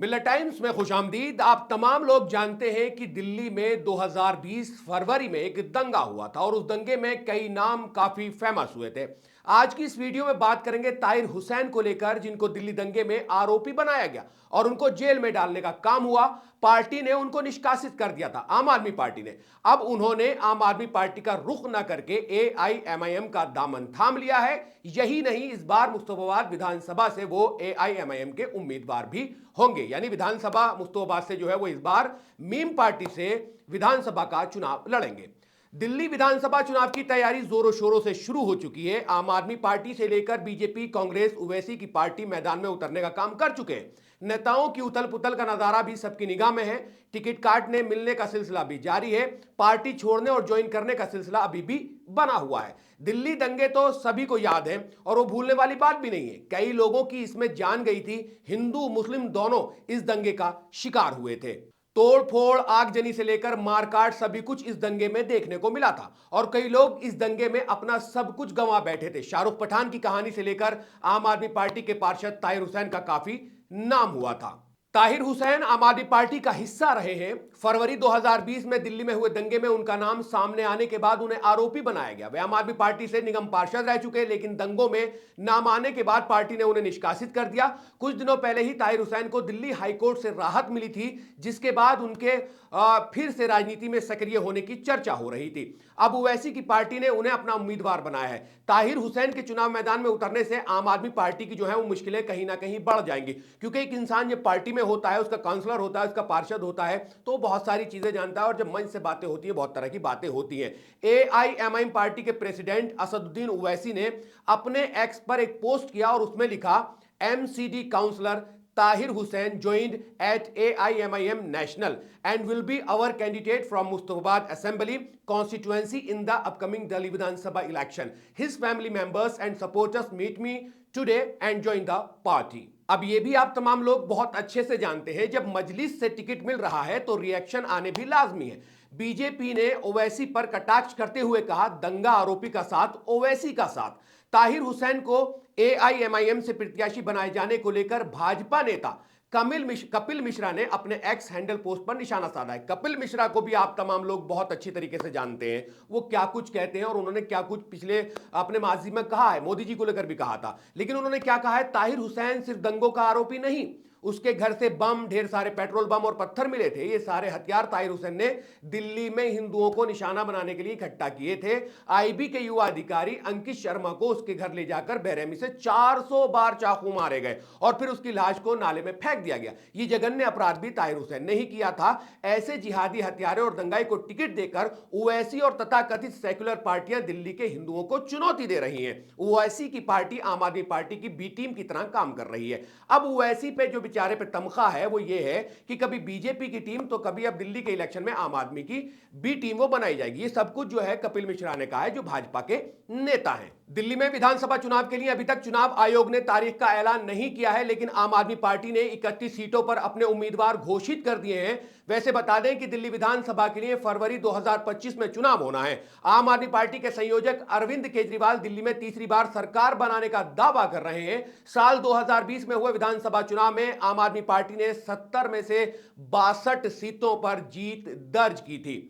मिल्लत times में खुशामदीद। आप तमाम लोग जानते हैं कि दिल्ली में 2020 फरवरी में एक दंगा हुआ था और उस दंगे में कई नाम काफी फेमस हुए थे। आज की इस वीडियो में बात करेंगे ताहिर हुसैन को लेकर, जिनको दिल्ली दंगे में आरोपी बनाया गया और उनको जेल में डालने का काम हुआ। पार्टी ने उनको निष्कासित कर दिया था, आम आदमी पार्टी ने। अब उन्होंने आम आदमी पार्टी का रुख न करके एआईएमआईएम का दामन थाम लिया है। यही नहीं, इस बार मुस्तफाबाद विधानसभा से वो एआईएमआईएम के उम्मीदवार भी होंगे, यानी विधानसभा मुस्तफाबाद से जो है वो इस बार मीम पार्टी से विधानसभा का चुनाव लड़ेंगे। दिल्ली विधानसभा चुनाव की तैयारी जोरों शोरों से शुरू हो चुकी है। आम आदमी पार्टी से लेकर बीजेपी, कांग्रेस, ओवैसी की पार्टी मैदान में उतरने का काम कर चुके हैं। नेताओं की उथल पुथल का नजारा भी सबकी निगाह में है। टिकट काटने मिलने का सिलसिला भी जारी है। पार्टी छोड़ने और ज्वाइन करने का सिलसिला अभी भी बना हुआ है। दिल्ली दंगे तो सभी को याद है और वो भूलने वाली बात भी नहीं है। कई लोगों की इसमें जान गई थी। हिंदू मुस्लिम दोनों इस दंगे का शिकार हुए थे। तोड़ फोड़, आगजनी से लेकर मारकाट, सभी कुछ इस दंगे में देखने को मिला था और कई लोग इस दंगे में अपना सब कुछ गंवा बैठे थे। शाहरुख पठान की कहानी से लेकर आम आदमी पार्टी के पार्षद ताहिर हुसैन का काफी नाम हुआ था। ताहिर हुसैन आम आदमी पार्टी का हिस्सा रहे हैं। फरवरी 2020 में दिल्ली में हुए दंगे में उनका नाम सामने आने के बाद उन्हें आरोपी बनाया गया। वे आम आदमी पार्टी से निगम पार्षद रह चुके, लेकिन दंगों में नाम आने के बाद पार्टी ने उन्हें निष्कासित कर दिया। कुछ दिनों पहले ही ताहिर हुसैन को दिल्ली हाईकोर्ट से राहत मिली थी, जिसके बाद उनके फिर से राजनीति में सक्रिय होने की चर्चा हो रही थी। अब ओवैसी की पार्टी ने उन्हें अपना उम्मीदवार बनाया है। ताहिर हुसैन के चुनाव मैदान में उतरने से आम आदमी पार्टी की जो है वो मुश्किलें कहीं ना कहीं बढ़ जाएंगी, क्योंकि एक इंसान जब पार्टी में होता है, उसका काउंसलर होता है, उसका पार्षद होता है, तो बहुत सारी चीजें जानता है और जब मंच से बातें होती है, बहुत तरह की बातें होती हैं। एआईएमआईएम पार्टी के प्रेसिडेंट असदुद्दीन ओवैसी ने अपने एक्स पर एक पोस्ट किया और उसमें लिखा, MCD councillor Tahir Hussain joined at AIMIM National and will be our candidate from Mustafabad Assembly constituency in the upcoming Delhi Vidhan Sabha election. His family members and supporters meet me today and join the party. अब ये भी आप तमाम लोग बहुत अच्छे से जानते हैं, जब मजलिस से टिकट मिल रहा है तो रिएक्शन आने भी लाजमी है। बीजेपी ने ओवैसी पर कटाक्ष करते हुए कहा, दंगा आरोपी का साथ ओवैसी का साथ। ताहिर हुसैन को एआईएमआईएम से प्रत्याशी बनाए जाने को लेकर भाजपा नेता कपिल मिश्रा ने अपने एक्स हैंडल पोस्ट पर निशाना साधा है। कपिल मिश्रा को भी आप तमाम लोग बहुत अच्छी तरीके से जानते हैं, वो क्या कुछ कहते हैं और उन्होंने क्या कुछ पिछले अपने माजी में कहा है। मोदी जी को लेकर भी कहा था, लेकिन उन्होंने क्या कहा है, ताहिर हुसैन सिर्फ दंगों का आरोपी नहीं, उसके घर से बम, ढेर सारे पेट्रोल बम और पत्थर मिले थे। ये सारे हथियार ताहिर हुसैन ने दिल्ली में हिंदुओं को निशाना बनाने के लिए इकट्ठा किए थे। आईबी के युवा अधिकारी अंकित शर्मा को उसके घर ले जाकर बेरहमी से 400 बार चाकू मारे गए और फिर उसकी लाश को नाले में फेंक दिया गया। ये जघन्य अपराध भी ताहिर हुसैन ने ही किया था। ऐसे जिहादी हत्यारे और दंगाई को टिकट देकर ओवैसी और तथाकथित सेक्युलर पार्टियां दिल्ली के हिंदुओं को चुनौती दे रही हैं। ओवैसी की पार्टी आम आदमी पार्टी की बी टीम की तरह काम कर रही है। अब ओवैसी पे जो बेचारे पे तमखा है वो ये है कि कभी बीजेपी की टीम तो कभी अब दिल्ली के इलेक्शन में आम आदमी की बी टीम वो बनाई जाएगी। ये सब कुछ जो है कपिल मिश्रा ने कहा है, जो भाजपा के नेता हैं। दिल्ली में विधानसभा चुनाव के लिए अभी तक चुनाव आयोग ने तारीख का ऐलान नहीं किया है, लेकिन आम आदमी पार्टी ने 31 सीटों पर अपने उम्मीदवार घोषित कर दिए हैं। वैसे बता दें कि दिल्ली विधानसभा के लिए फरवरी 2025 में चुनाव होना है। आम आदमी पार्टी के संयोजक अरविंद केजरीवाल दिल्ली में तीसरी बार सरकार बनाने का दावा कर रहे हैं। साल 2020 में हुए विधानसभा चुनाव में आम आदमी पार्टी ने 70 में से 62 सीटों पर जीत दर्ज की थी।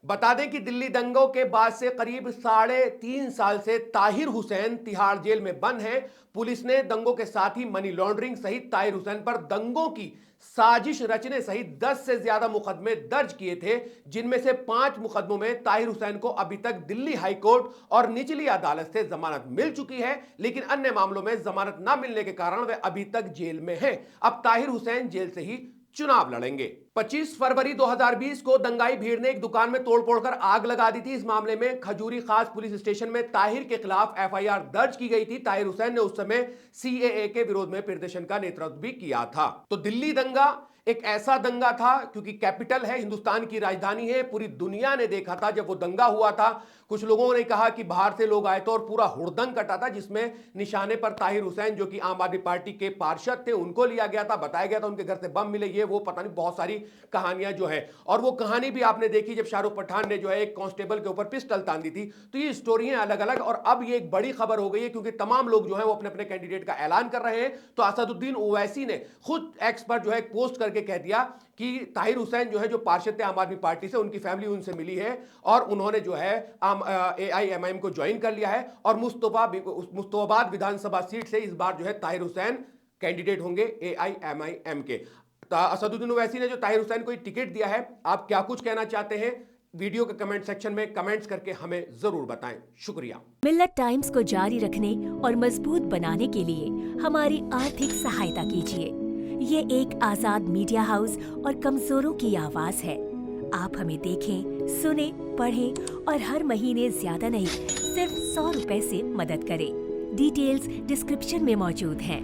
बता दें कि दिल्ली दंगों के बाद से करीब 3.5 साल से ताहिर हुसैन तिहाड़ जेल में बंद हैं। पुलिस ने दंगों के साथ ही मनी लॉन्ड्रिंग सहित ताहिर हुसैन पर दंगों की साजिश रचने सहित 10 से ज्यादा मुकदमे दर्ज किए थे, जिनमें से 5 मुकदमों में ताहिर हुसैन को अभी तक दिल्ली हाईकोर्ट और निचली अदालत से जमानत मिल चुकी है, लेकिन अन्य मामलों में जमानत न मिलने के कारण वे अभी तक जेल में हैं। अब ताहिर हुसैन जेल से ही चुनाव लड़ेंगे। 25 फरवरी 2020 को दंगाई भीड़ ने एक दुकान में तोड़फोड़ कर आग लगा दी थी। इस मामले में खजूरी खास पुलिस स्टेशन में ताहिर के खिलाफ एफआईआर दर्ज की गई थी। ताहिर हुसैन ने उस समय सीएए के विरोध में प्रदर्शन का नेतृत्व भी किया था। तो दिल्ली दंगा एक ऐसा दंगा था, क्योंकि कैपिटल है, हिंदुस्तान की राजधानी है, पूरी दुनिया ने देखा था जब वो दंगा हुआ था। कुछ लोगों ने कहा कि बाहर से लोग आए थे और पूरा हुड़दंग कटा था, जिसमें निशाने पर ताहिर हुसैन जो कि आम आदमी पार्टी के पार्षद थे उनको लिया गया था। बताया गया था उनके घर से बम मिले, ये वो पता नहीं बहुत सारी कहानियां जो है, और वो कहानी भी आपने देखी जब शाहरुख पठान ने जो है एक कांस्टेबल के ऊपर पिस्टल तान दी थी। तो ये स्टोरियां अलग अलग, और अब ये एक बड़ी खबर हो गई है क्योंकि तमाम लोग जो है वो अपने अपने कैंडिडेट का ऐलान कर रहे हैं। तो असदुद्दीन ओवैसी ने खुद एक्स पर जो है एक पोस्ट करके कह दिया कि ताहिर हुसैन जो है, जो पार्षद थे आम आदमी पार्टी से, उनकी फैमिली उनसे मिली है और उन्होंने जो है AIMIM को ज्वाइन कर लिया है, और मुस्तफाबाद विधानसभा सीट से इस बार जो है ताहिर हुसैन कैंडिडेट होंगे AIMIM के। असदुद्दीन ओवैसी ने जो ताहिर हुसैन को टिकट दिया है, आप क्या कुछ कहना चाहते हैं? वीडियो के कमेंट सेक्शन में कमेंट्स करके हमें जरूर बताएं। शुक्रिया। मिल्लत टाइम्स को जारी रखने और मजबूत बनाने के लिए हमारी आर्थिक सहायता कीजिए। ये एक आजाद मीडिया हाउस और कमजोरों की आवाज है। आप हमें देखें, सुने, पढ़ें और हर महीने ज्यादा नहीं, सिर्फ 100 रुपए से मदद करें। डिटेल्स डिस्क्रिप्शन में मौजूद हैं।